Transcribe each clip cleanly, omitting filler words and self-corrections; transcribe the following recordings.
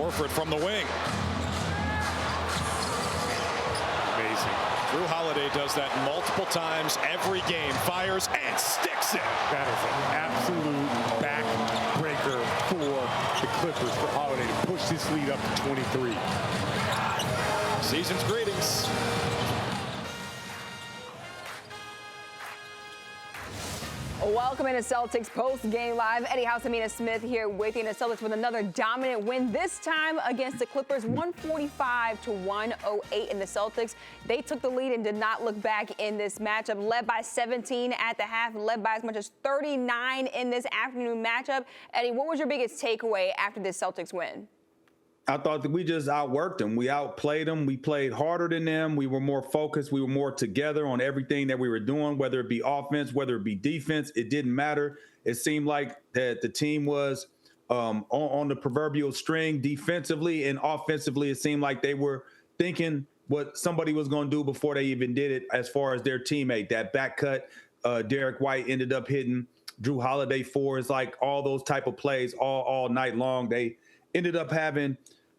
Horford from the wing. Amazing. Drew Holiday does that multiple times every game. Fires and sticks it. That is an absolute backbreaker for the Clippers, for Holiday to push this lead up to 23. Season's greetings. Welcome into Celtics post-game live. Eddie House, Amina Smith here with you. And the Celtics with another dominant win, this time against the Clippers, 145 to 108 in the Celtics. They took the lead and did not look back in this matchup, led by 17 at the half, led by as much as 39 in this afternoon matchup. Eddie, what was your biggest takeaway after this Celtics win? I thought that we just outworked them. We outplayed them. We played harder than them. We were more focused. We were more together on everything that we were doing, whether it be offense, whether it be defense. It didn't matter. It seemed like that the team was on the proverbial string defensively and offensively. It seemed like they were thinking what somebody was going to do before they even did it as far as their teammate. That back cut, Derek White ended up hitting Drew Holiday fours, like all those type of plays all night long. They ended up having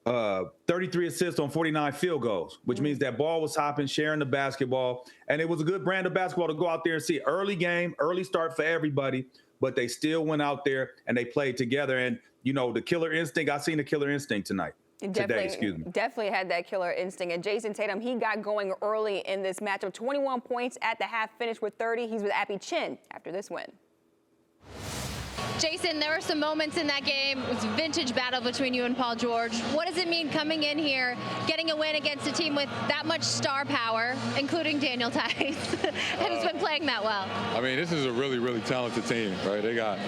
33 assists on 49 field goals, which means that ball was hopping, sharing the basketball. And it was a good brand of basketball to go out there and see. Early game, early start for everybody, but they still went out there and they played together. And, you know, the killer instinct, I seen the killer instinct tonight. Definitely had that killer instinct. And Jason Tatum, he got going early in this matchup. 21 points at the half, finished with 30. He's with Appy Chin after this win. Jason, there were some moments in that game. It was a vintage battle between you and Paul George. What does it mean coming in here, getting a win against a team with that much star power, including Daniel Tice, who's been playing that well? I mean, this is a really, really talented team, right? They got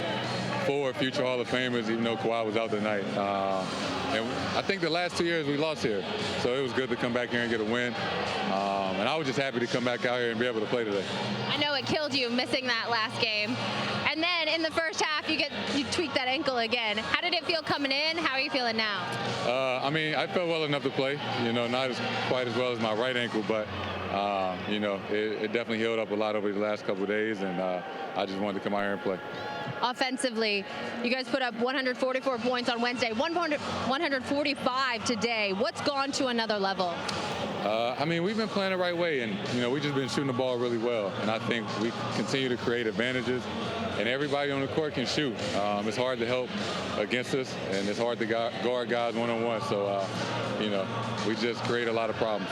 4 future Hall of Famers, even though Kawhi was out tonight. And I think the last 2 years we lost here. So it was good to come back here and get a win. And I was just happy to come back out here and be able to play today. I know it killed you missing that last game. And then in the first half, you tweaked that ankle again. How did it feel coming in? How are you feeling now? I mean, I felt well enough to play. You know, not quite as well as my right ankle, but, you know, it definitely healed up a lot over the last couple of days, and I just wanted to come out here and play. Offensively, you guys put up 144 points on Wednesday, 145 today. What's gone to another level? I mean, we've been playing the right way, and, you know, we've just been shooting the ball really well. And I think we continue to create advantages, and everybody on the court can shoot. It's hard to help against us, and it's hard to guard guys one-on-one. So, you know, we just create a lot of problems.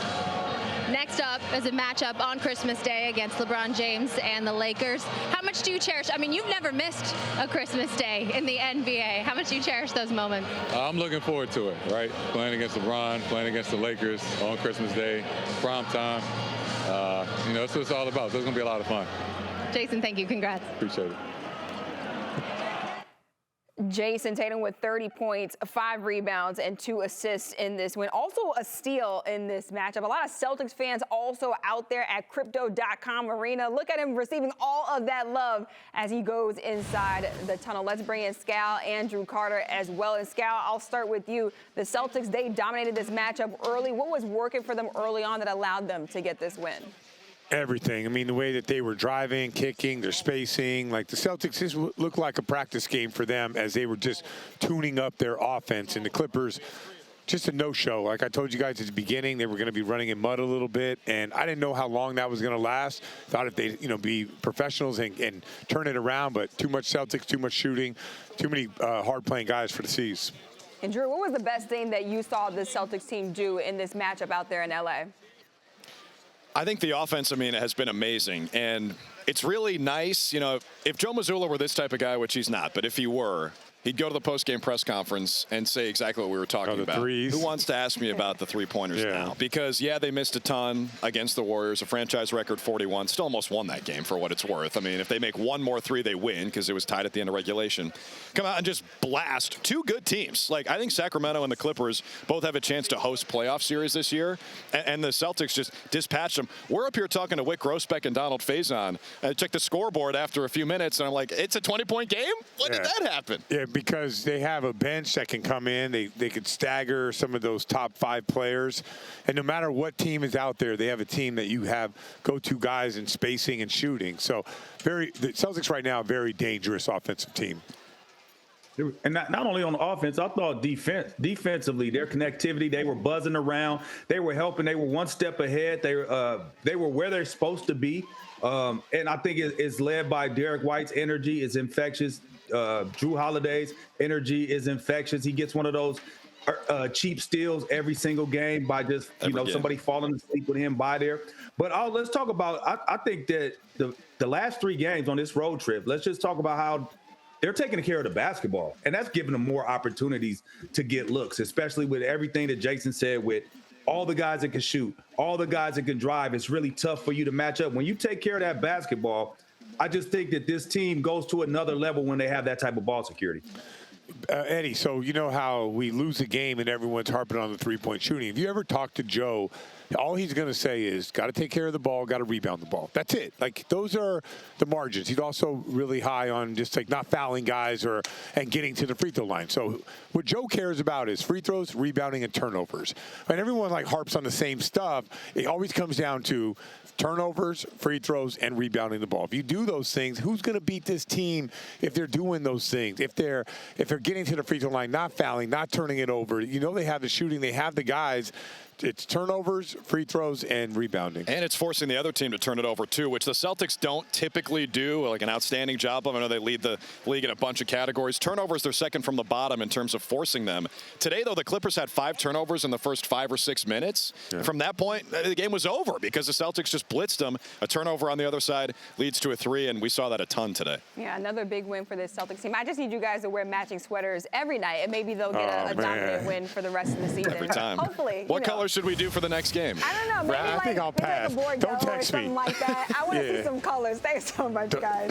Next up is a matchup on Christmas Day against LeBron James and the Lakers. How much do you cherish? I mean, you've never missed a Christmas Day in the NBA. How much do you cherish those moments? I'm looking forward to it, right? Playing against LeBron, playing against the Lakers on Christmas Day, prime time. You know, that's what it's all about. So it's going to be a lot of fun. Jason, thank you. Congrats. Appreciate it. Jason Tatum with 30 points, 5 rebounds, and 2 assists in this win. Also a steal in this matchup. A lot of Celtics fans also out there at Crypto.com Arena. Look at him receiving all of that love as he goes inside the tunnel. Let's bring in Scal and Drew Carter as well. And Scal, I'll start with you. The Celtics, they dominated this matchup early. What was working for them early on that allowed them to get this win? Everything. I mean, the way that they were driving, kicking, their spacing. Like the Celtics, this looked like a practice game for them as they were just tuning up their offense. And the Clippers, just a no-show. Like I told you guys at the beginning, they were going to be running in mud a little bit. And I didn't know how long that was going to last. Thought if they, you know, be professionals and turn it around. But too much Celtics, too much shooting, too many hard-playing guys for the C's. And Drew, what was the best thing that you saw the Celtics team do in this matchup out there in L.A.? I think the offense, Amina, has been amazing. And it's really nice, you know, if Joe Mazzulla were this type of guy, which he's not, but if he were, he'd go to the post-game press conference and say exactly what we were talking about. Threes. Who wants to ask me about the three-pointers now? Because, yeah, they missed a ton against the Warriors, a franchise record 41. Still almost won that game for what it's worth. I mean, if they make one more three, they win because it was tied at the end of regulation. Come out and just blast 2 good teams. Like, I think Sacramento and the Clippers both have a chance to host playoff series this year, and the Celtics just dispatched them. We're up here talking to Wick Grossbeck and Donald Faison. I checked the scoreboard after a few minutes, and I'm like, it's a 20-point game? When did that happen? Yeah, because they have a bench that can come in. They could stagger some of those top 5 players. And no matter what team is out there, they have a team that you have go-to guys in spacing and shooting. So the Celtics right now, a very dangerous offensive team. And not only on the offense, I thought defensively, their connectivity, they were buzzing around. They were helping. They were one step ahead. They were where they're supposed to be. And I think it's led by Derek White's energy is infectious. Drew Holiday's energy is infectious. He gets one of those cheap steals every single game by just, somebody falling asleep with him by there. But let's talk about, I think that the last 3 games on this road trip, let's just talk about how they're taking care of the basketball, and that's giving them more opportunities to get looks, especially with everything that Jason said with all the guys that can shoot, all the guys that can drive. It's really tough for you to match up. When you take care of that basketball, I just think that this team goes to another level when they have that type of ball security. Eddie, so you know how we lose a game and everyone's harping on the three-point shooting. If you ever talk to Joe, all he's going to say is, got to take care of the ball, got to rebound the ball. That's it. Like, those are the margins. He's also really high on just, like, not fouling guys and getting to the free throw line. So what Joe cares about is free throws, rebounding, and turnovers. And everyone, like, harps on the same stuff. It always comes down to turnovers, free throws, and rebounding the ball. If you do those things, who's going to beat this team if they're doing those things? If they're getting to the free throw line, not fouling, not turning it over. They have the shooting, they have the guys. It's turnovers, free throws, and rebounding. And it's forcing the other team to turn it over, too, which the Celtics don't typically do, like an outstanding job of. I know they lead the league in a bunch of categories. Turnovers, they're second from the bottom in terms of forcing them. Today, though, the Clippers had 5 turnovers in the first 5 or 6 minutes. Yeah. From that point, the game was over because the Celtics just blitzed them. A turnover on the other side leads to a 3, and we saw that a ton today. Yeah, another big win for this Celtics team. I just need you guys to wear matching sweaters every night, and maybe they'll get a dominant win for the rest of the season. Every time. Hopefully. What color should we do for the next game? I don't know. Maybe I think I'll pass. Like a Don't text or something me. like that. I want to see some colors. Thanks so much, guys.